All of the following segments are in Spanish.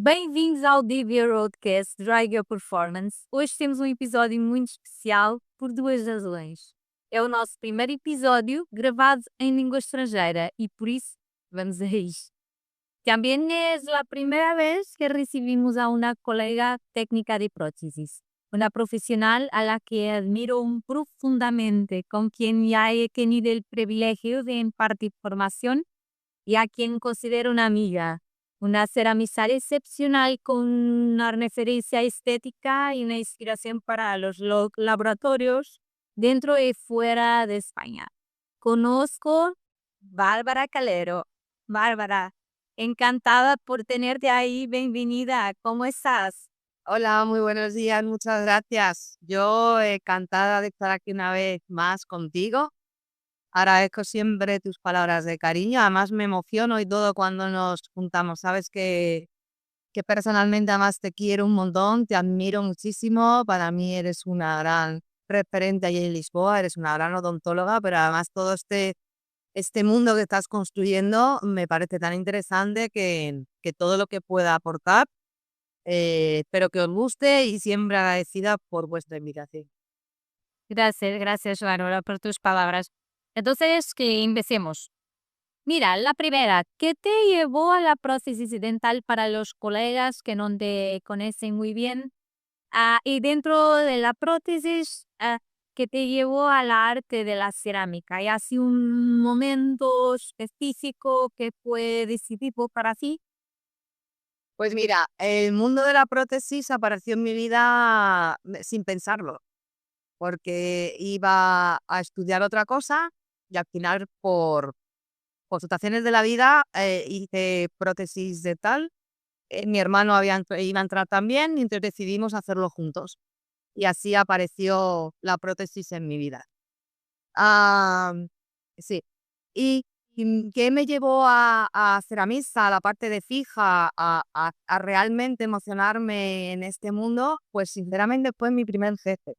Bem-vindos ao DB Roadcast Drag Your Performance. Hoje temos um episódio muito especial por duas razões. É o nosso primeiro episódio gravado em língua estrangeira y por isso vamos a isso. También es la primera vez que recibimos a una colega técnica de prótesis, una profesional a la que admiro profundamente, con quien ya he tenido el privilegio de impartir formación y a quien considero una amiga. Una ceramista excepcional con una referencia estética y una inspiración para los laboratorios dentro y fuera de España. Conozco Bárbara Calero. Bárbara, encantada por tenerte ahí. Bienvenida. ¿Cómo estás? Hola, muy buenos días, muchas gracias. Yo encantada de estar aquí una vez más contigo. Agradezco siempre tus palabras de cariño. Además me emociono y todo cuando nos juntamos. Sabes que personalmente además te quiero un montón, te admiro muchísimo. Para mí eres una gran referente allí en Lisboa, eres una gran odontóloga, pero además todo este mundo que estás construyendo me parece tan interesante que todo lo que pueda aportar. Espero que os guste y siempre agradecida por vuestra invitación. Gracias, Bárbara, por tus palabras. Entonces, que empecemos. Mira, la primera, ¿qué te llevó a la prótesis dental para los colegas que no te conocen muy bien? Y dentro de la prótesis, ¿qué te llevó al arte de la cerámica? ¿Hay así un momento específico que fue decisivo para ti? Pues mira, el mundo de la prótesis apareció en mi vida sin pensarlo, porque iba a estudiar otra cosa y al final por situaciones de la vida hice prótesis dental. Mi hermano iba a entrar también y entonces decidimos hacerlo juntos. Y así apareció la prótesis en mi vida. Ah, sí. ¿Qué me llevó a ceramista, a la parte de fija, a realmente emocionarme en este mundo? Pues sinceramente fue mi primer jefe.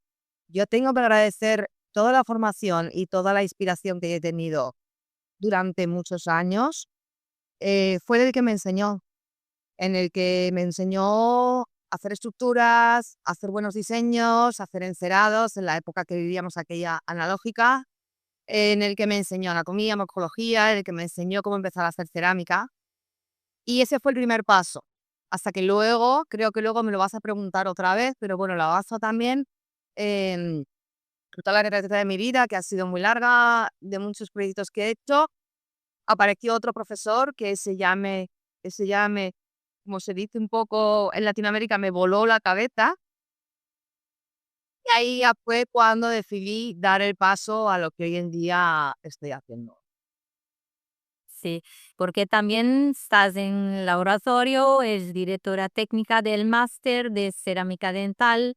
Yo tengo que agradecer toda la formación y toda la inspiración que he tenido durante muchos años. Fue el que me enseñó, en el que me enseñó a hacer estructuras, a hacer buenos diseños, a hacer encerados en la época que vivíamos aquella analógica, en el que me enseñó anatomía, morfología, en el que me enseñó cómo empezar a hacer cerámica. Y ese fue el primer paso. Hasta que luego, creo que luego me lo vas a preguntar otra vez, pero bueno, lo baso también en toda la receta de mi vida, que ha sido muy larga, de muchos proyectos que he hecho. Apareció otro profesor que se llame, como se dice un poco en Latinoamérica, me voló la cabeza. Y ahí ya fue cuando decidí dar el paso a lo que hoy en día estoy haciendo. Sí, porque también estás en laboratorio, es directora técnica del máster de cerámica dental.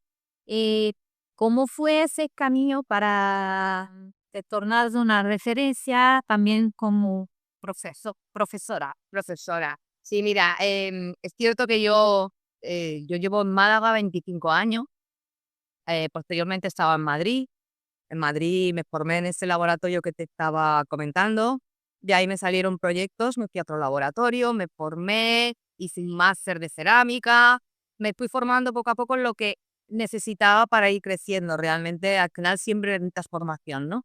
¿Cómo fue ese camino para te tornar una referencia también como profesora? Profesora. Sí, mira, es cierto que yo llevo en Málaga 25 años. Posteriormente estaba en Madrid. En Madrid me formé en ese laboratorio que te estaba comentando. De ahí me salieron proyectos, me fui a otro laboratorio, me formé, hice un máster de cerámica. Me fui formando poco a poco en lo que necesitaba para ir creciendo. Realmente, al final siempre necesitas formación, ¿no?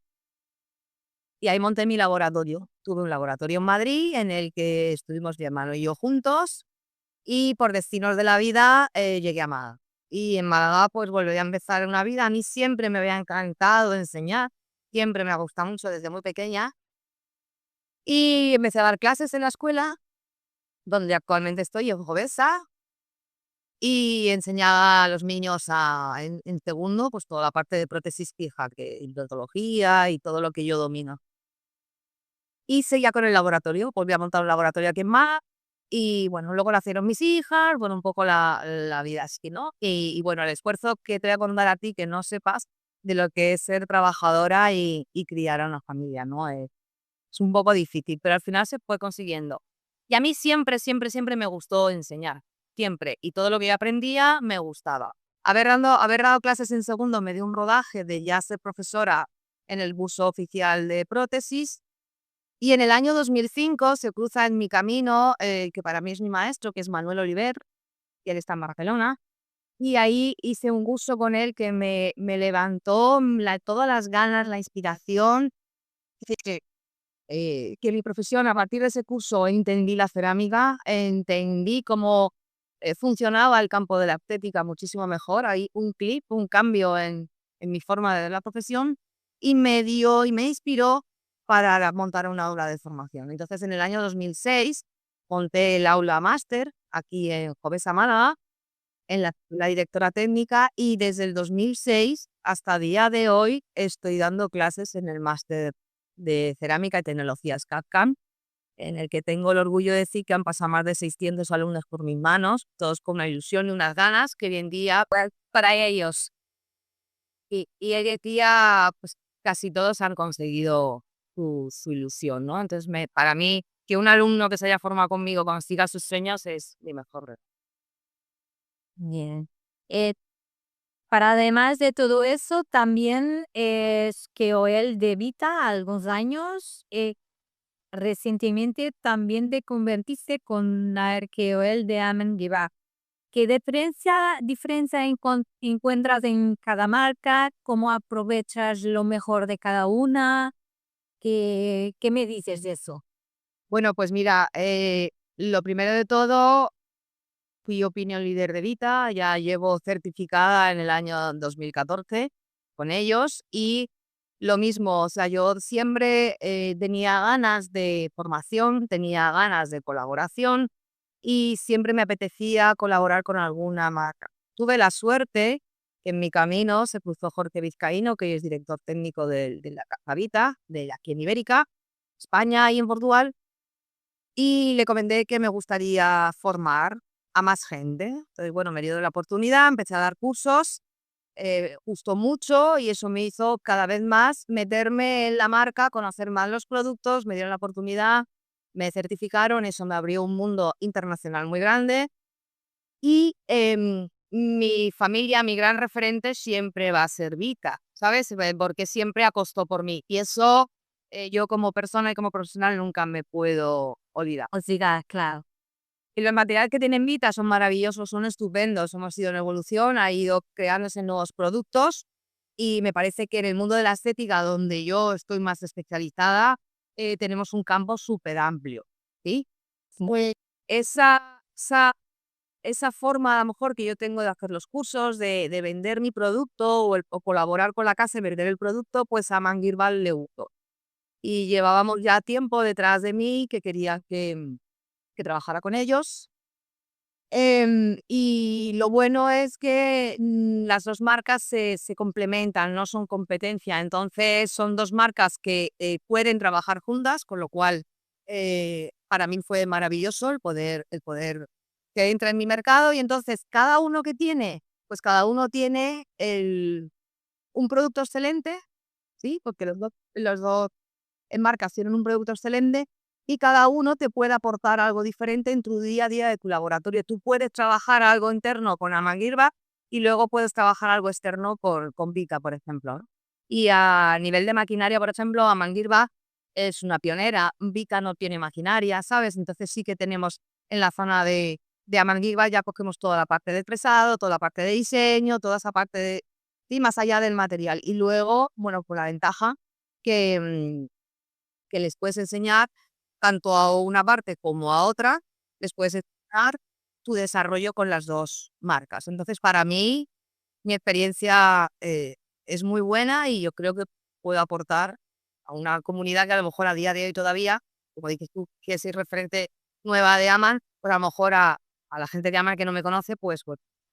Y ahí monté mi laboratorio. Tuve un laboratorio en Madrid en el que estuvimos mi hermano y yo juntos y por destinos de la vida llegué a Málaga. Y en Málaga pues volví a empezar una vida. A mí siempre me había encantado enseñar, siempre me ha gustado mucho desde muy pequeña. Y empecé a dar clases en la escuela, donde actualmente estoy, en Jovesa, y enseñaba a los niños en segundo, pues toda la parte de prótesis fija, que implantología y todo lo que yo domino. Y seguía con el laboratorio, volví a montar un laboratorio aquí en Málaga. Y bueno, luego nacieron mis hijas, bueno, un poco la vida así, ¿no? Y bueno, el esfuerzo que te voy a contar a ti, que no sepas de lo que es ser trabajadora y criar a una familia, ¿no? Es un poco difícil, pero al final se fue consiguiendo. Y a mí siempre, siempre, siempre me gustó enseñar, siempre. Y todo lo que yo aprendía me gustaba. Haber dado clases en segundo me dio un rodaje de ya ser profesora en el curso oficial de prótesis. Y en el año 2005 se cruza en mi camino, que para mí es mi maestro, que es Manuel Oliver, y él está en Barcelona. Y ahí hice un curso con él que me levantó todas las ganas, la inspiración. Que mi profesión, a partir de ese curso, entendí la cerámica, entendí cómo funcionaba el campo de la estética muchísimo mejor. Hay un clip, un cambio en mi forma de ver la profesión y me dio y me inspiró para montar una aula de formación. Entonces, en el año 2006, monté el aula máster aquí en Jovesa, Málaga, en la directora técnica, y desde el 2006 hasta día de hoy estoy dando clases en el máster de cerámica y tecnologías CAD/CAM, en el que tengo el orgullo de decir que han pasado más de 600 alumnos por mis manos, todos con una ilusión y unas ganas que hoy en día, pues, para ellos y hoy en día, pues casi todos han conseguido su ilusión, ¿no? Entonces, para mí, que un alumno que se haya formado conmigo consiga sus sueños es mi mejor regalo. Bien. Eh, para además de todo eso, también es que Joel de Vita, algunos años, recientemente también te convertiste con la Joel de Amenguibar. ¿Qué diferencia encuentras en cada marca? ¿Cómo aprovechas lo mejor de cada una? ¿Qué me dices de eso? Bueno, pues mira, lo primero de todo, fui Opinion Leader de Vita, ya llevo certificada en el año 2014 con ellos y lo mismo, o sea, yo siempre tenía ganas de formación, tenía ganas de colaboración y siempre me apetecía colaborar con alguna marca. Tuve la suerte que en mi camino se cruzó Jorge Vizcaíno, que es director técnico de la Casa Vita, de aquí en Ibérica, España y en Portugal, y le comenté que me gustaría formar a más gente. Entonces, bueno, me dio la oportunidad, empecé a dar cursos, gustó mucho y eso me hizo cada vez más meterme en la marca, conocer más los productos, me dieron la oportunidad, me certificaron, eso me abrió un mundo internacional muy grande y mi familia, mi gran referente siempre va a ser Vita, ¿sabes? Porque siempre apostó por mí y eso yo como persona y como profesional nunca me puedo olvidar. O sea, claro. Y los materiales que tienen Vita son maravillosos, son estupendos. Hemos ido en evolución, ha ido creándose nuevos productos y me parece que en el mundo de la estética, donde yo estoy más especializada, tenemos un campo súper amplio, ¿sí? Pues esa forma a lo mejor que yo tengo de hacer los cursos, de vender mi producto o colaborar con la casa y vender el producto, pues a Manguirbal le gustó. Y llevábamos ya tiempo detrás de mí que quería que trabajara con ellos. Y lo bueno es que las dos marcas se complementan, no son competencia. Entonces son dos marcas que pueden trabajar juntas, con lo cual para mí fue maravilloso el poder que entra en mi mercado. Y entonces cada uno que tiene, pues cada uno tiene un producto excelente, ¿sí? Porque los dos marcas tienen un producto excelente y cada uno te puede aportar algo diferente en tu día a día de tu laboratorio. Tú puedes trabajar algo interno con Amanguirba y luego puedes trabajar algo externo con Vita, por ejemplo, ¿no? Y a nivel de maquinaria, por ejemplo, Amanguirba es una pionera, Vita no tiene maquinaria, ¿sabes? Entonces sí que tenemos en la zona de Amanguirba ya cogemos toda la parte de presado, toda la parte de diseño, toda esa parte de, sí, más allá del material. Y luego, bueno, pues la ventaja que, que les puedes enseñar tanto a una parte como a otra, les puedes enseñar tu desarrollo con las dos marcas. Entonces, para mí, mi experiencia es muy buena y yo creo que puedo aportar a una comunidad que a lo mejor a día de hoy todavía, como dices tú, que soy referente nueva de Aman, pues a lo mejor a la gente de Aman que no me conoce, pues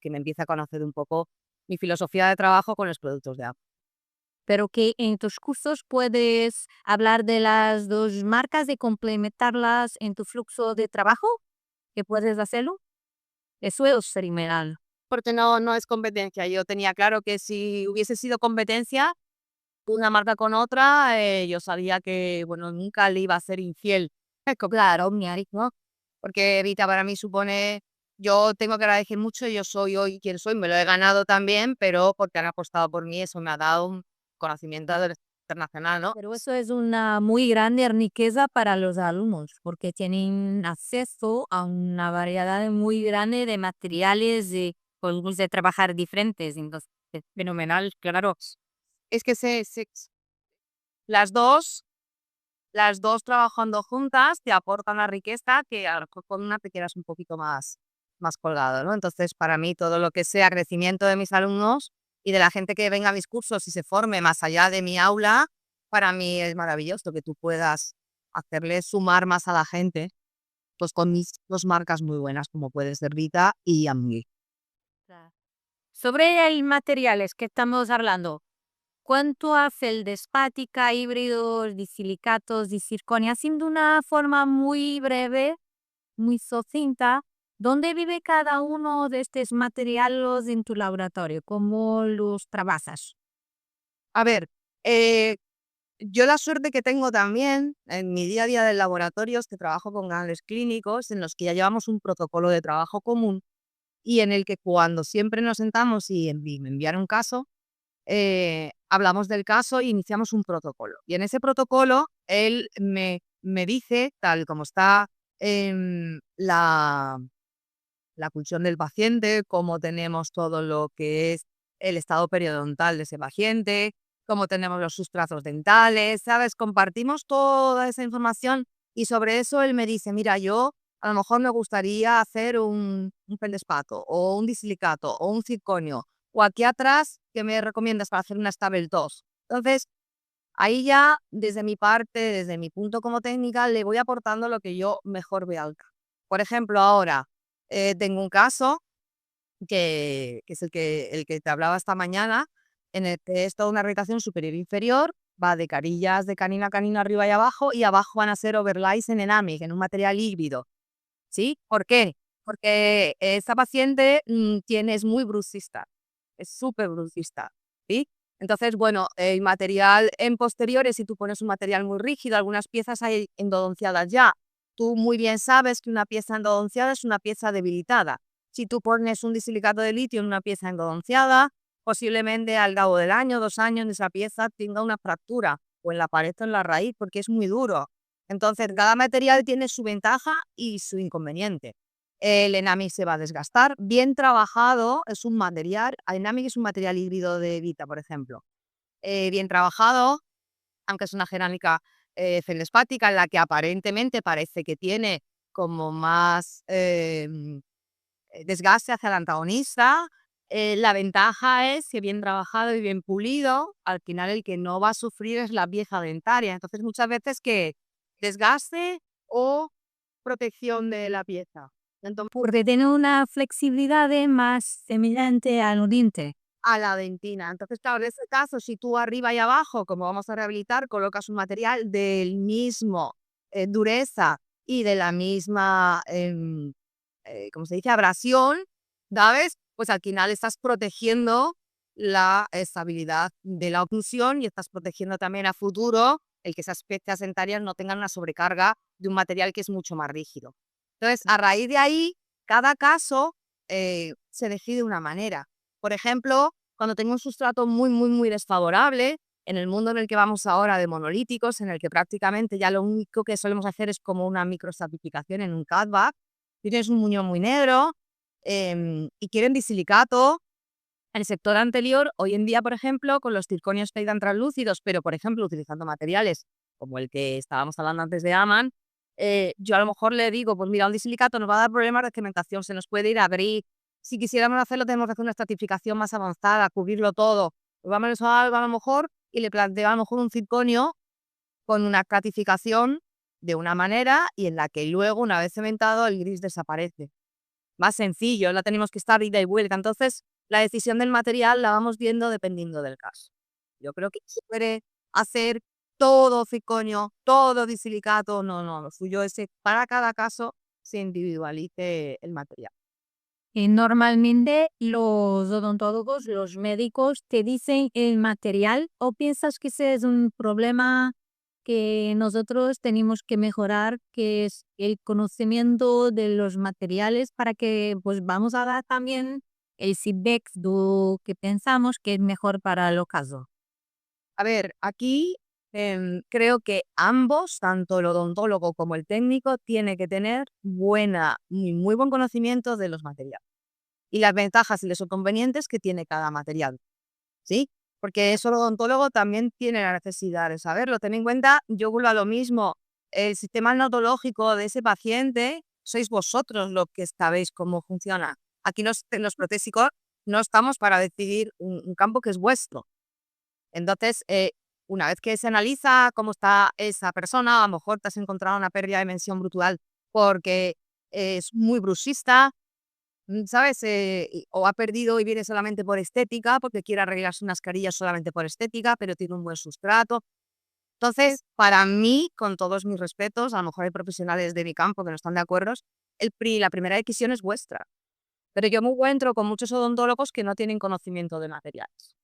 que me empiece a conocer un poco mi filosofía de trabajo con los productos de Aman. Pero que en tus cursos puedes hablar de las dos marcas y complementarlas en tu flujo de trabajo, que puedes hacerlo. Eso es fenomenal. Porque no es competencia. Yo tenía claro que si hubiese sido competencia, una marca con otra, yo sabía que, bueno, nunca le iba a ser infiel. Claro, mi ¿no? Porque Vita para mí supone, yo tengo que agradecer mucho, yo soy hoy quien soy, me lo he ganado también, pero porque han apostado por mí, eso me ha dado un conocimiento internacional, ¿no? Pero eso es una muy grande riqueza para los alumnos, porque tienen acceso a una variedad muy grande de materiales y formas de trabajar diferentes. Entonces, es fenomenal, claro. Es que las dos, las dos trabajando juntas te aportan la riqueza que a lo mejor con una te quedas un poquito más colgado, ¿no? Entonces, para mí, todo lo que sea crecimiento de mis alumnos y de la gente que venga a mis cursos y se forme más allá de mi aula, para mí es maravilloso que tú puedas hacerle sumar más a la gente, pues con mis dos marcas muy buenas, como puede ser Vita y Amway. Claro. Sobre el materiales que estamos hablando, ¿cuánto hace el de espática, híbridos, disilicatos, disirconia? Haciendo una forma muy breve, muy sucinta, ¿dónde vive cada uno de estos materiales en tu laboratorio? ¿Cómo los trabajas? A ver, yo la suerte que tengo también en mi día a día del laboratorio es que trabajo con grandes clínicos en los que ya llevamos un protocolo de trabajo común y en el que cuando siempre nos sentamos y me envían un caso, hablamos del caso e iniciamos un protocolo. Y en ese protocolo él me dice, tal como está la pulsión del paciente, cómo tenemos todo lo que es el estado periodontal de ese paciente, cómo tenemos los sustratos dentales, ¿sabes? Compartimos toda esa información y sobre eso él me dice, mira, yo a lo mejor me gustaría hacer un feldespato o un disilicato o un circonio o aquí atrás, ¿qué me recomiendas para hacer una Stabile 2? Entonces, ahí ya, desde mi parte, desde mi punto como técnica, le voy aportando lo que yo mejor veo al caso. Por ejemplo, ahora tengo un caso que es el que te hablaba esta mañana, en el que es toda una irritación superior e inferior, va de carillas de canino a canino arriba y abajo van a ser overlays en enamig, en un material híbrido. ¿Sí? ¿Por qué? Porque esta paciente es muy bruxista, es súper bruxista, ¿sí? Entonces, bueno, el material en posteriores, si tú pones un material muy rígido, algunas piezas hay endodonciadas ya. Tú muy bien sabes que una pieza endodonciada es una pieza debilitada. Si tú pones un disilicato de litio en una pieza endodonciada, posiblemente al cabo del año, 2 años, esa pieza tenga una fractura o en la pared o en la raíz porque es muy duro. Entonces, cada material tiene su ventaja y su inconveniente. El enamig se va a desgastar. Bien trabajado es un material, el enamig es un material híbrido de Vita, por ejemplo. Bien trabajado, aunque es una cerámica feldespática en la que aparentemente parece que tiene como más desgaste hacia el antagonista. La ventaja es que bien trabajado y bien pulido, al final el que no va a sufrir es la pieza dentaria. Entonces muchas veces que desgaste o protección de la pieza. Entonces, Porque tiene una flexibilidad más semejante al diente. a la dentina. Entonces, claro, en este caso, si tú arriba y abajo, como vamos a rehabilitar, colocas un material del mismo dureza y de la misma, ¿cómo se dice?, abrasión, ¿sabes? Pues al final estás protegiendo la estabilidad de la oclusión y estás protegiendo también a futuro el que esas piezas dentarias no tengan una sobrecarga de un material que es mucho más rígido. Entonces, a raíz de ahí, cada caso se decide de una manera. Por ejemplo, cuando tengo un sustrato muy, muy, muy desfavorable, en el mundo en el que vamos ahora de monolíticos, en el que prácticamente ya lo único que solemos hacer es como una microstratificación en un cutback, tienes un muñón muy negro y quieren disilicato. En el sector anterior, hoy en día, por ejemplo, con los circonios Feidan translúcidos, pero por ejemplo utilizando materiales como el que estábamos hablando antes de Aman, yo a lo mejor le digo, pues mira, un disilicato nos va a dar problemas de cementación, se nos puede ir a abrir. Si quisiéramos hacerlo, tenemos que hacer una estratificación más avanzada, cubrirlo todo. Pues vamos a lo mejor y le planteo a lo mejor un circonio con una estratificación de una manera y en la que luego, una vez cementado, el gris desaparece. Más sencillo, la tenemos que estar ida y vuelta. Entonces, la decisión del material la vamos viendo dependiendo del caso. Yo creo que se puede hacer todo circonio, todo disilicato, no, no, lo suyo es que para cada caso se individualice el material. Y normalmente los odontólogos, los médicos te dicen el material o piensas que ese es un problema que nosotros tenemos que mejorar, que es el conocimiento de los materiales para que pues vamos a dar también el feedback de lo que pensamos que es mejor para el caso. A ver, aquí creo que ambos, tanto el odontólogo como el técnico, tiene que tener muy buen conocimiento de los materiales y las ventajas y los inconvenientes que tiene cada material, ¿sí? Porque eso el odontólogo también tiene la necesidad de saberlo. Ten en cuenta, yo vuelvo a lo mismo, el sistema neurológico de ese paciente sois vosotros los que sabéis cómo funciona. Aquí los protésicos no estamos para decidir un campo que es vuestro. Entonces, una vez que se analiza cómo está esa persona, a lo mejor te has encontrado una pérdida de dimensión brutal porque es muy bruxista, ¿sabes? O ha perdido y viene solamente por estética, porque quiere arreglarse unas carillas solamente por estética, pero tiene un buen sustrato. Entonces, para mí, con todos mis respetos, a lo mejor hay profesionales de mi campo que no están de acuerdo, la primera decisión es vuestra. Pero yo me encuentro con muchos odontólogos que no tienen conocimiento de materiales.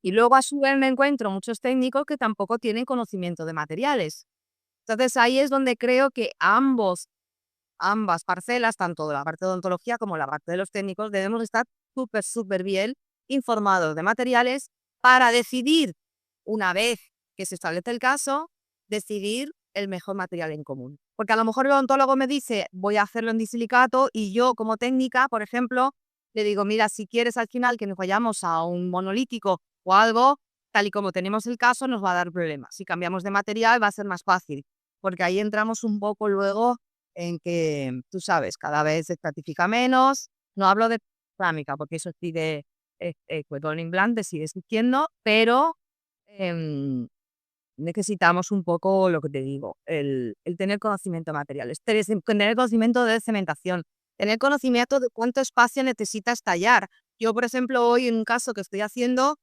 Y luego a su vez me encuentro muchos técnicos que tampoco tienen conocimiento de materiales. Entonces ahí es donde creo que ambas parcelas, tanto de la parte de odontología como la parte de los técnicos, debemos estar súper bien informados de materiales para decidir, una vez que se establece el caso, decidir el mejor material en común. Porque a lo mejor el odontólogo me dice, voy a hacerlo en disilicato y yo como técnica, por ejemplo, le digo, mira, si quieres al final que nos vayamos a un monolítico o algo, tal y como tenemos el caso, nos va a dar problemas. Si cambiamos de material va a ser más fácil, porque ahí entramos un poco luego en que, tú sabes, cada vez se estratifica menos. No hablo de cerámica, porque eso sigue, cuetón implante sigue existiendo, pero necesitamos un poco lo que te digo, el tener conocimiento de materiales, tener conocimiento de cementación, tener conocimiento de cuánto espacio necesitas tallar. Yo, por ejemplo, hoy en un caso que estoy haciendo,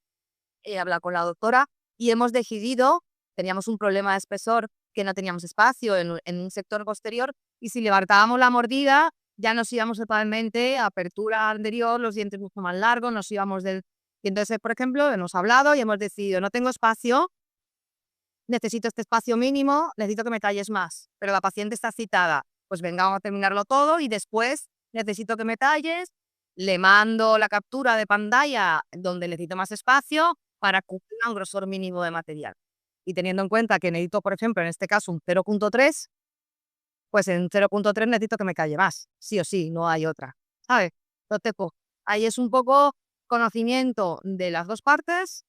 he hablado con la doctora y hemos decidido, teníamos un problema de espesor que no teníamos espacio en un sector posterior y si levantábamos la mordida ya nos íbamos totalmente a apertura anterior, los dientes mucho más largos, nos íbamos del... Y entonces, por ejemplo, hemos hablado y hemos decidido, no tengo espacio, necesito este espacio mínimo, necesito que me talles más, pero la paciente está citada, pues venga, vamos a terminarlo todo y después necesito que me talles, le mando la captura de pantalla donde necesito más espacio para cumplir un grosor mínimo de material. Y teniendo en cuenta que necesito, por ejemplo, en este caso un 0.3, pues en 0.3 necesito que me calle más, sí o sí, no hay otra, ¿sabes? Entonces, pues, ahí es un poco conocimiento de las dos partes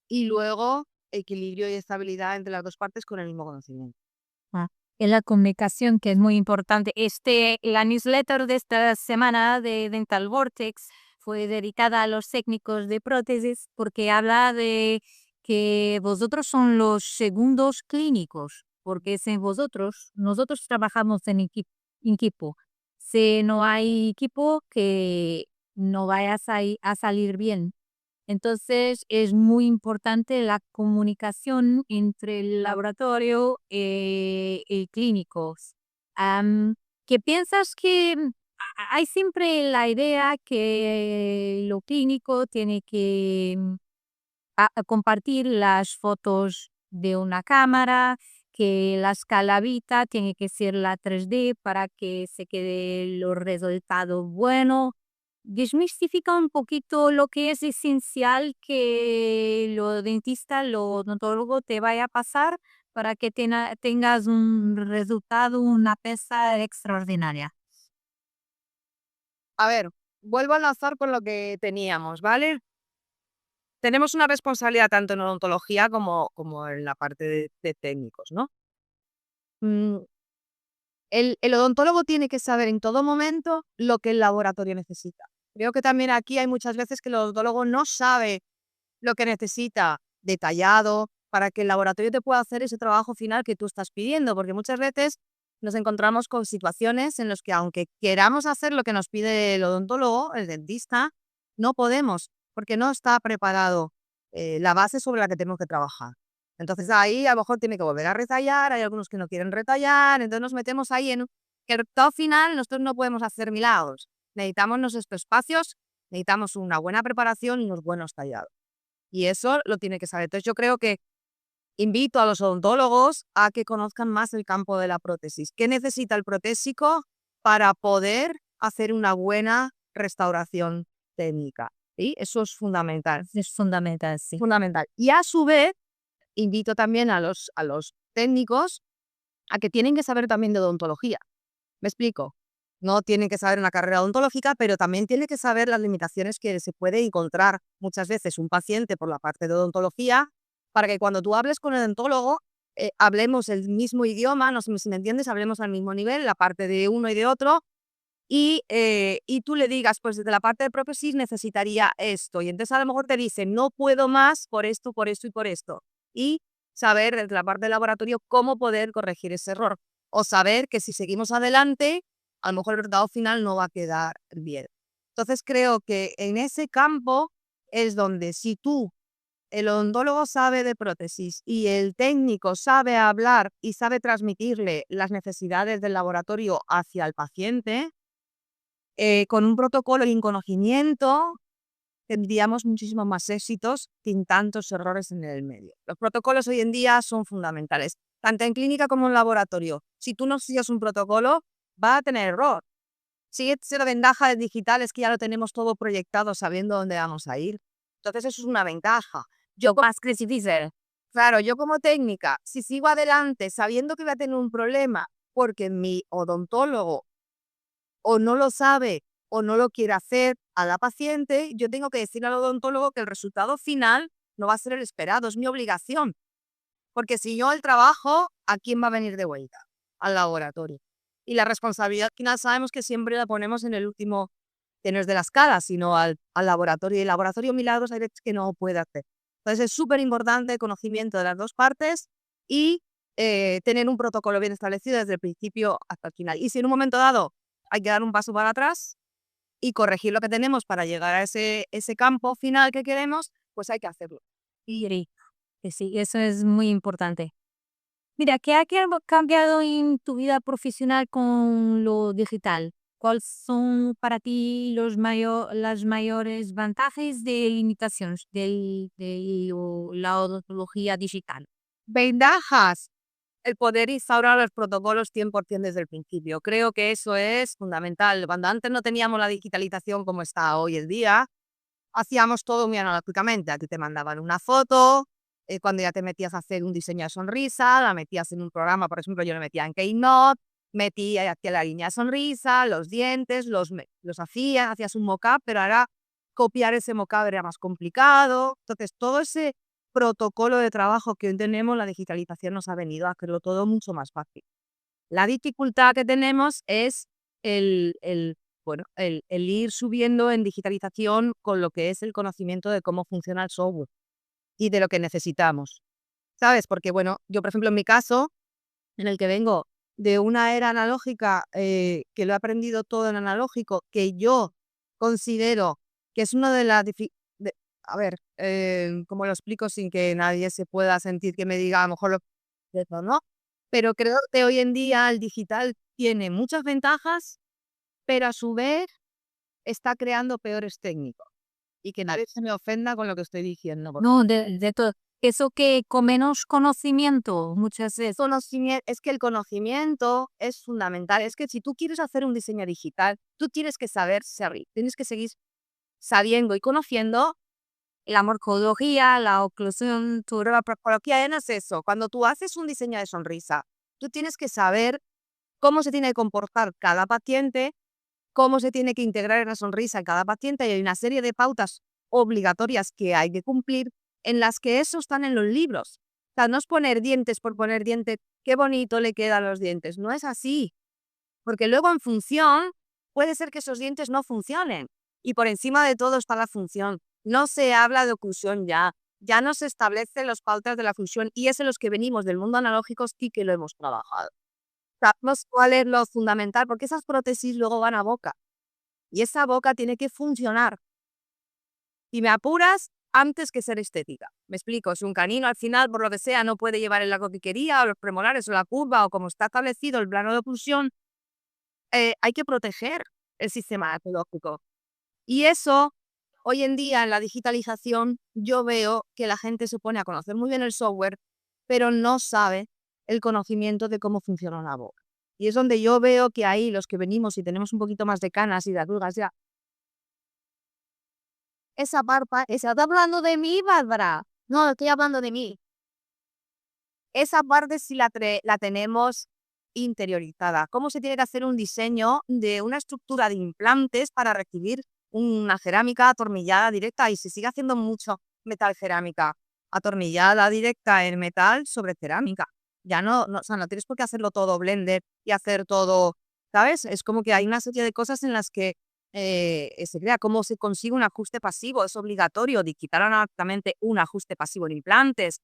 y luego equilibrio y estabilidad entre las dos partes con el mismo conocimiento. Ah, en la comunicación, que es muy importante. La newsletter de esta semana de Dental Vortex fue dedicada a los técnicos de prótesis porque habla de que vosotros son los segundos clínicos, porque sin vosotros, nosotros trabajamos en equipo. Si no hay equipo, que no vaya a salir bien. Entonces es muy importante la comunicación entre el laboratorio y clínicos. ¿Qué piensas que hay siempre la idea que lo clínico tiene que a compartir las fotos de una cámara, que la escala Vita tiene que ser la 3D para que se quede los resultados buenos? Desmistifica un poquito lo que es esencial que lo dentista, lo odontólogo te vaya a pasar para que tengas un resultado, una pieza extraordinaria. A ver, vuelvo a enlazar con lo que teníamos, ¿vale? Tenemos una responsabilidad tanto en odontología como en la parte de técnicos, ¿no? Mm, el odontólogo tiene que saber en todo momento lo que el laboratorio necesita. Creo que también aquí hay muchas veces que el odontólogo no sabe lo que necesita detallado para que el laboratorio te pueda hacer ese trabajo final que tú estás pidiendo, porque muchas veces nos encontramos con situaciones en las que aunque queramos hacer lo que nos pide el odontólogo, el dentista, no podemos, porque no está preparado la base sobre la que tenemos que trabajar. Entonces ahí a lo mejor tiene que volver a retallar, hay algunos que no quieren retallar, entonces nos metemos ahí en que el resultado final nosotros no podemos hacer milagros. Necesitamos nuestros espacios, necesitamos una buena preparación y unos buenos tallados. Y eso lo tiene que saber. Entonces yo creo que invito a los odontólogos a que conozcan más el campo de la prótesis. ¿Qué necesita el protésico para poder hacer una buena restauración técnica? ¿Sí? Eso es fundamental. Es fundamental, sí. Fundamental. Y a su vez, invito también a los técnicos a que tienen que saber también de odontología. ¿Me explico? No tienen que saber una carrera odontológica, pero también tienen que saber las limitaciones que se puede encontrar muchas veces un paciente por la parte de odontología, para que cuando tú hables con el odontólogo, hablemos el mismo idioma, no sé si me entiendes, hablemos al mismo nivel, la parte de uno y de otro, y tú le digas, pues desde la parte de prótesis necesitaría esto, y entonces a lo mejor te dice, no puedo más por esto, por esto y por esto, y saber desde la parte del laboratorio cómo poder corregir ese error, o saber que si seguimos adelante, a lo mejor el resultado final no va a quedar bien. Entonces creo que en ese campo es donde si tú, el odontólogo sabe de prótesis y el técnico sabe hablar y sabe transmitirle las necesidades del laboratorio hacia el paciente, con un protocolo y un conocimiento, tendríamos muchísimos más éxitos sin tantos errores en el medio. Los protocolos hoy en día son fundamentales, tanto en clínica como en laboratorio. Si tú no sigues un protocolo, va a tener error. Sigue siendo ventaja del digital, es que ya lo tenemos todo proyectado sabiendo dónde vamos a ir. Entonces eso es una ventaja. Yo, Más Crisitizer. claro, yo como técnica, si sigo adelante sabiendo que voy a tener un problema porque mi odontólogo o no lo sabe o no lo quiere hacer a la paciente, yo tengo que decirle al odontólogo que el resultado final no va a ser el esperado, es mi obligación. Porque si yo el trabajo, ¿a quién va a venir de vuelta? Al laboratorio. Y la responsabilidad final sabemos que siempre la ponemos en el último, que no es de la escala, sino al laboratorio. Y el laboratorio milagros hay veces que no puede hacer. Entonces es súper importante el conocimiento de las dos partes y tener un protocolo bien establecido desde el principio hasta el final. Y si en un momento dado hay que dar un paso para atrás y corregir lo que tenemos para llegar a ese campo final que queremos, pues hay que hacerlo. Y que sí, eso es muy importante. Mira, ¿qué ha cambiado en tu vida profesional con lo digital? ¿Cuáles son para ti las mayores ventajas de limitaciones la odontología digital? Ventajas. El poder instaurar los protocolos 100% desde el principio. Creo que eso es fundamental. Cuando antes no teníamos la digitalización como está hoy en día, hacíamos todo muy analógicamente. A ti te mandaban una foto, cuando ya te metías a hacer un diseño de sonrisa, la metías en un programa, por ejemplo, yo lo metía en Keynote, metía y hacía la línea de sonrisa, los dientes, los hacías un mock-up, pero ahora copiar ese mock-up era más complicado. Entonces, todo ese protocolo de trabajo que hoy tenemos, la digitalización nos ha venido a hacerlo todo mucho más fácil. La dificultad que tenemos es el ir subiendo en digitalización con lo que es el conocimiento de cómo funciona el software y de lo que necesitamos, ¿sabes? Porque, bueno, yo, por ejemplo, en mi caso, en el que vengo de una era analógica, que lo he aprendido todo en analógico, que yo considero que es una de las a ver, ¿cómo lo explico sin que nadie se pueda sentir que me diga a lo mejor lo que no? Pero creo que hoy en día el digital tiene muchas ventajas, pero a su vez está creando peores técnicos. Y que nadie se me ofenda con lo que estoy diciendo. No, de todo. Eso que con menos conocimiento muchas veces. Es que el conocimiento es fundamental. Es que si tú quieres hacer un diseño digital, tú tienes que saber saber, tienes que seguir sabiendo y conociendo La morfología, la oclusión, la morfología. No es eso. Cuando tú haces un diseño de sonrisa, tú tienes que saber cómo se tiene que comportar cada paciente, cómo se tiene que integrar en la sonrisa en cada paciente, y hay una serie de pautas obligatorias que hay que cumplir, en las que eso están en los libros. O sea, no es poner dientes por poner dientes, qué bonito le quedan los dientes. No es así, porque luego en función puede ser que esos dientes no funcionen, y por encima de todo está la función. No se habla de oclusión ya no se establecen las pautas de la función, y es en los que venimos del mundo analógico sí que lo hemos trabajado. Sabemos cuál es lo fundamental, porque esas prótesis luego van a boca, y esa boca tiene que funcionar. Y me apuras antes que ser estética. Me explico, si un canino al final, por lo que sea, no puede llevar el largo que quería, o los premolares, o la curva, o como está establecido el plano de oclusión, hay que proteger el sistema ecológico. Y eso, hoy en día, en la digitalización, yo veo que la gente se pone a conocer muy bien el software, pero no sabe el conocimiento de cómo funciona una boca. Y es donde yo veo que ahí los que venimos y tenemos un poquito más de canas y de arrugas ya, esa barba, ¿Estás hablando de mí, Bárbara? no, estoy hablando de mí. esa parte sí la tenemos interiorizada. ¿Cómo se tiene que hacer un diseño de una estructura de implantes para recibir una cerámica atornillada directa? Y se sigue haciendo mucho metal cerámica atornillada directa en metal sobre cerámica. Ya o sea, no tienes por qué hacerlo todo blender y hacer todo, ¿sabes? Es como que hay una serie de cosas en las que se crea. ¿Cómo se consigue un ajuste pasivo? Es obligatorio de quitar automáticamente un ajuste pasivo en implantes.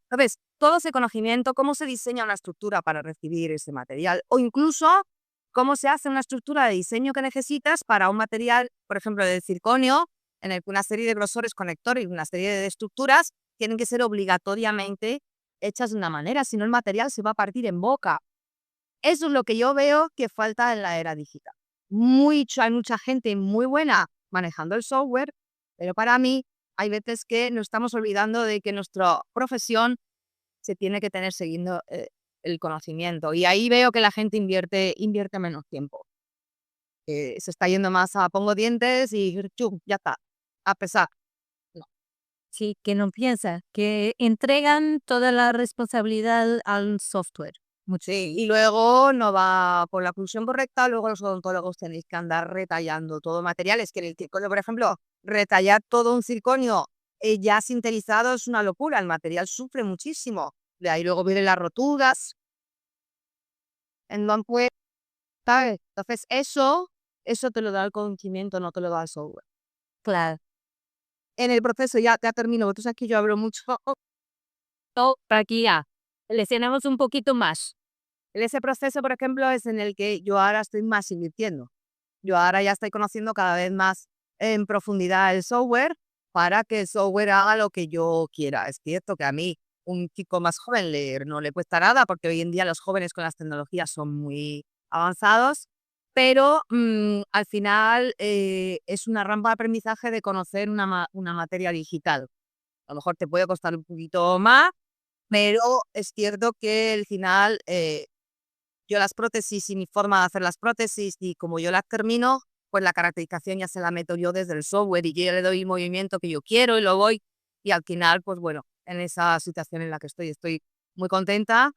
¿Sabes? Todo ese conocimiento, cómo se diseña una estructura para recibir ese material, o incluso cómo se hace una estructura de diseño que necesitas para un material, por ejemplo, de circonio, en el que una serie de grosores conectores y una serie de estructuras tienen que ser obligatoriamente hechas de una manera, si no el material se va a partir en boca. Eso es lo que yo veo que falta en la era digital. Hay mucha gente muy buena manejando el software, pero para mí hay veces que nos estamos olvidando de que nuestra profesión se tiene que tener siguiendo el conocimiento. Y ahí veo que la gente invierte menos tiempo. Se está yendo más a pongo dientes y chum, ya está. A pesar. No. Sí, que no piensa, que entregan toda la responsabilidad al software. Mucho. Sí, y luego no va por la oclusión correcta, luego los odontólogos tenéis que andar retallando todo materiales, que en el circonio, por ejemplo, retallar todo un circonio ya sinterizado es una locura, el material sufre muchísimo. De ahí luego vienen las roturas, entonces, ¿sabes? Entonces eso te lo da el conocimiento, no te lo da el software. Claro. En el proceso ya termino, porque tú sabes que yo hablo mucho. Para aquí ya, les tenemos un poquito más. En ese proceso, por ejemplo, es en el que yo ahora estoy más invirtiendo. Yo ahora ya estoy conociendo cada vez más en profundidad el software para que el software haga lo que yo quiera. Es cierto que a mí, un chico más joven, no le cuesta nada, porque hoy en día los jóvenes con las tecnologías son muy avanzados, pero al final es una rampa de aprendizaje de conocer una materia digital. A lo mejor te puede costar un poquito más, pero es cierto que al final yo las prótesis y mi forma de hacer las prótesis y como yo las termino, pues la caracterización ya se la meto yo desde el software y yo ya le doy el movimiento que yo quiero y lo voy. Y al final, pues bueno, en esa situación en la que estoy muy contenta.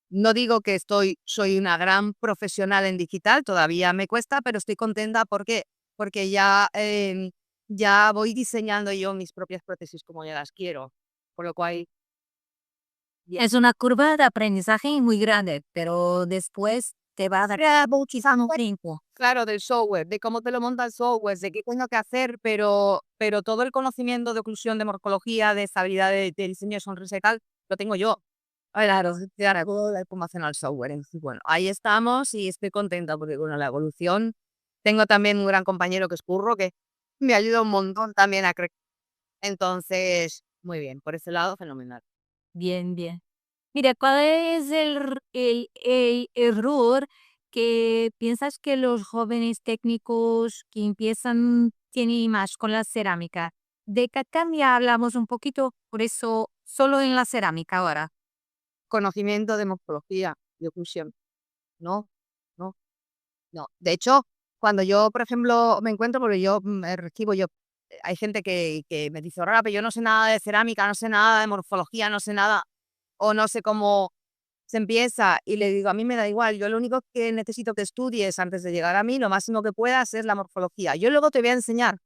No digo que soy una gran profesional en digital, todavía me cuesta, pero estoy contenta porque ya voy diseñando yo mis propias prótesis como yo las quiero. Por lo cual, Es una curva de aprendizaje muy grande, pero después te va a dar muchísimo tiempo. claro, del software, de cómo te lo monta el software, de qué tengo que hacer, pero todo el conocimiento de oclusión, de morfología, de estabilidad de diseño de sonrisa y tal, lo tengo yo. Claro, claro, cómo hacen al software. Entonces, bueno, ahí estamos y estoy contenta porque, bueno, la evolución. Tengo también un gran compañero que es Curro, que me ayuda un montón también a crecer. Entonces, muy bien, por ese lado, fenomenal. Bien, bien. Mira, ¿cuál es el error que piensas que los jóvenes técnicos que empiezan tienen más con la cerámica? De CAD/CAM ya hablamos un poquito, por eso solo en la cerámica ahora. Conocimiento de morfología y oclusión. No, no. No, de hecho, cuando yo, por ejemplo, me encuentro, porque yo recibo, hay gente que me dice, ahora, pero yo no sé nada de cerámica, no sé nada de morfología, no sé nada, o no sé cómo se empieza, y le digo, a mí me da igual, yo lo único que necesito que estudies antes de llegar a mí, lo máximo que puedas es la morfología. Yo luego te voy a enseñar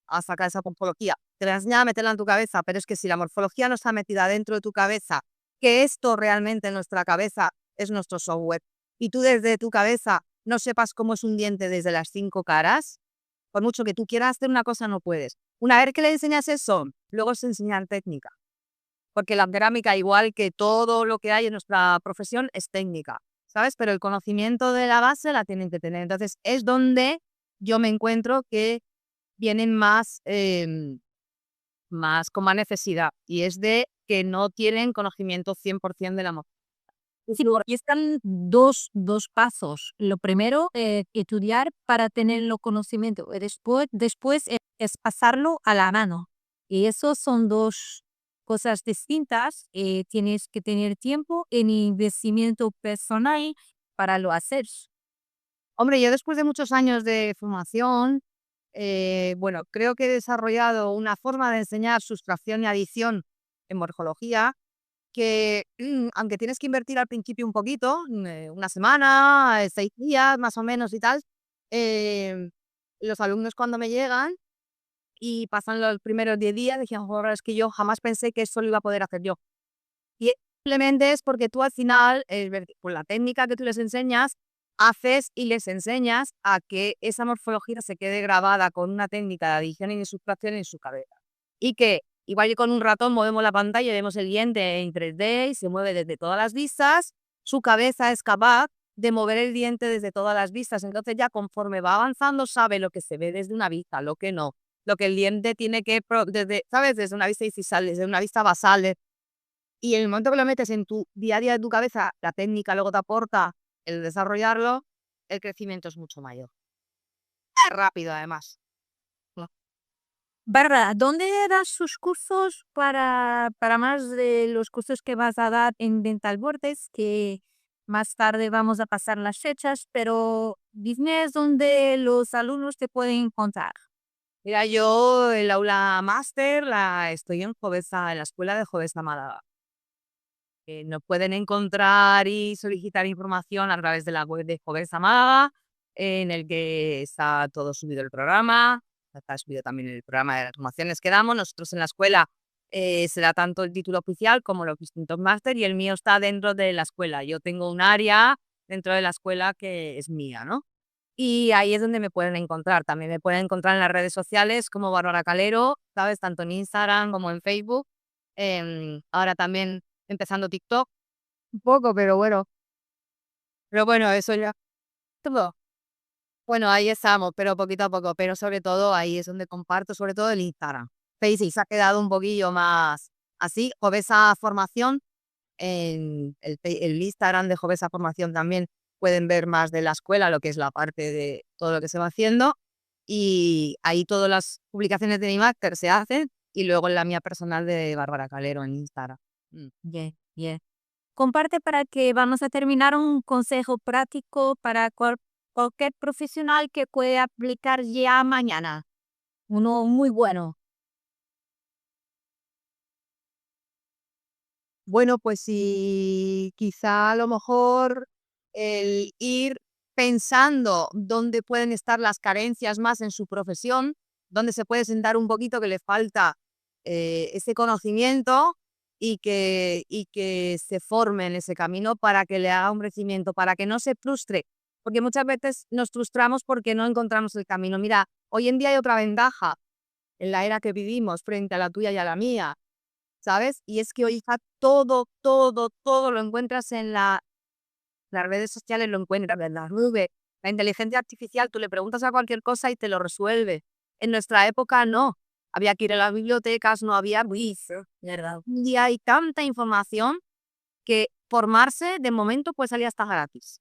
a sacar esa morfología, te voy a enseñar a meterla en tu cabeza, pero es que si la morfología no está metida dentro de tu cabeza, que esto realmente en nuestra cabeza es nuestro software, y tú desde tu cabeza no sepas cómo es un diente desde las 5 caras, por mucho que tú quieras hacer una cosa, no puedes. Una vez que le enseñas eso, luego se enseñan técnica, porque la cerámica, igual que todo lo que hay en nuestra profesión, es técnica, ¿sabes? Pero el conocimiento de la base la tienen que tener. Entonces, es donde yo me encuentro que vienen más con más necesidad, y es de que no tienen conocimiento 100% de la morfología. Sí, y están dos pasos. Lo primero, estudiar para tener el conocimiento. Y después es pasarlo a la mano. Y eso son dos cosas distintas. Tienes que tener tiempo en investimento personal para lo hacer. Hombre, yo después de muchos años de formación, bueno, creo que he desarrollado una forma de enseñar sustracción y adición en morfología que aunque tienes que invertir al principio un poquito, una semana, 6 días más o menos y tal, los alumnos cuando me llegan y pasan los primeros 10 días, decían: "Joder, es que yo jamás pensé que eso lo iba a poder hacer yo". Y simplemente es porque tú al final, con la técnica que tú les enseñas, haces y les enseñas a que esa morfología se quede grabada con una técnica de adición y de sustracción en su cabeza. Y que, igual que con un ratón movemos la pantalla y vemos el diente en 3D y se mueve desde todas las vistas, su cabeza es capaz de mover el diente desde todas las vistas. Entonces ya conforme va avanzando sabe lo que se ve desde una vista, lo que no. Lo que el diente tiene que, desde, ¿sabes? Desde una vista incisal, desde una vista basal. Y en el momento que lo metes en tu día a día de tu cabeza, la técnica luego te aporta el desarrollarlo, el crecimiento es mucho mayor. Es rápido además. Bárbara, ¿dónde das sus cursos para más de los cursos que vas a dar en Dental Vortex? Que más tarde vamos a pasar las fechas, pero dime dónde los alumnos te pueden encontrar. Mira, yo el aula máster la estoy en Jovesa, en la escuela de Jovesa Málaga. Nos pueden encontrar y solicitar información a través de la web de Jovesa Málaga, en el que está todo subido el programa, está subido también el programa de las formaciones que damos. Nosotros en la escuela se da tanto el título oficial como los distintos máster y el mío está dentro de la escuela. Yo tengo un área dentro de la escuela que es mía, ¿no? Y ahí es donde me pueden encontrar. También me pueden encontrar en las redes sociales como Bárbara Calero, ¿sabes? Tanto en Instagram como en Facebook. Ahora también empezando TikTok un poco, pero bueno, eso ya todo. Bueno, ahí estamos, pero poquito a poco, pero sobre todo ahí es donde comparto, sobre todo el Instagram. Facebook se ha quedado un poquillo más así, Jovesa Formación, en el Instagram de Jovesa Formación también pueden ver más de la escuela, lo que es la parte de todo lo que se va haciendo, y ahí todas las publicaciones de mi máster se hacen, y luego en la mía personal de Bárbara Calero en Instagram. Bien, bien. Comparte para que vamos a terminar un consejo práctico para cualquier profesional que pueda aplicar ya mañana. Uno muy bueno. Bueno, pues si quizá a lo mejor el ir pensando dónde pueden estar las carencias más en su profesión, dónde se puede sentar un poquito que le falta ese conocimiento y que se forme en ese camino para que le haga un crecimiento, para que no se frustre, porque muchas veces nos frustramos porque no encontramos el camino. Mira, hoy en día hay otra ventaja en la era que vivimos frente a la tuya y a la mía, ¿sabes? Y es que hoy está todo lo encuentras en las redes sociales, lo encuentras en la nube. La inteligencia artificial, tú le preguntas a cualquier cosa y te lo resuelve. En nuestra época no. Había que ir a las bibliotecas, no había ¿Verdad? y hay tanta información que formarse de momento puede salir hasta gratis.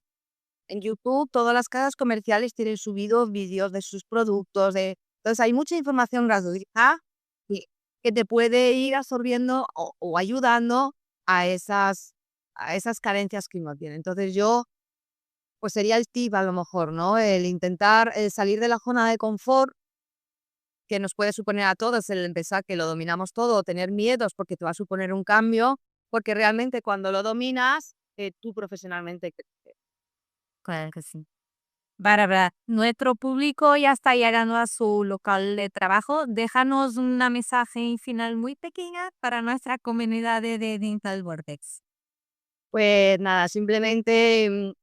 En YouTube todas las casas comerciales tienen subidos vídeos de sus productos, entonces hay mucha información gratuita que, que te puede ir absorbiendo o ayudando a esas carencias que uno tiene. Entonces yo, pues sería el tip a lo mejor, ¿no? El intentar salir de la zona de confort que nos puede suponer a todos el empezar que lo dominamos todo, o tener miedos porque te va a suponer un cambio, porque realmente cuando lo dominas, tú profesionalmente creces. Claro que sí. Bárbara, nuestro público ya está llegando a su local de trabajo. Déjanos una mensaje final muy pequeña para nuestra comunidad de Dental Vortex. Pues nada, simplemente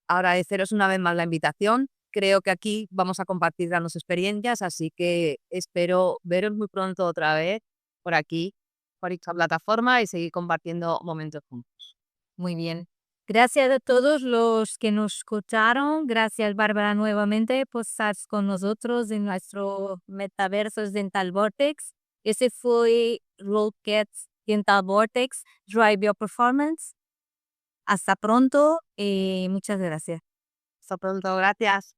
agradeceros una vez más la invitación. Creo que aquí vamos a compartir grandes experiencias, así que espero veros muy pronto otra vez por aquí, por esta plataforma y seguir compartiendo momentos juntos. Muy bien. Gracias a todos los que nos escucharon. Gracias, Bárbara, nuevamente por estar con nosotros en nuestro metaverso Dental Vortex. Ese fue Rollcats Dental Vortex Drive Your Performance. Hasta pronto y muchas gracias. Hasta pronto, gracias.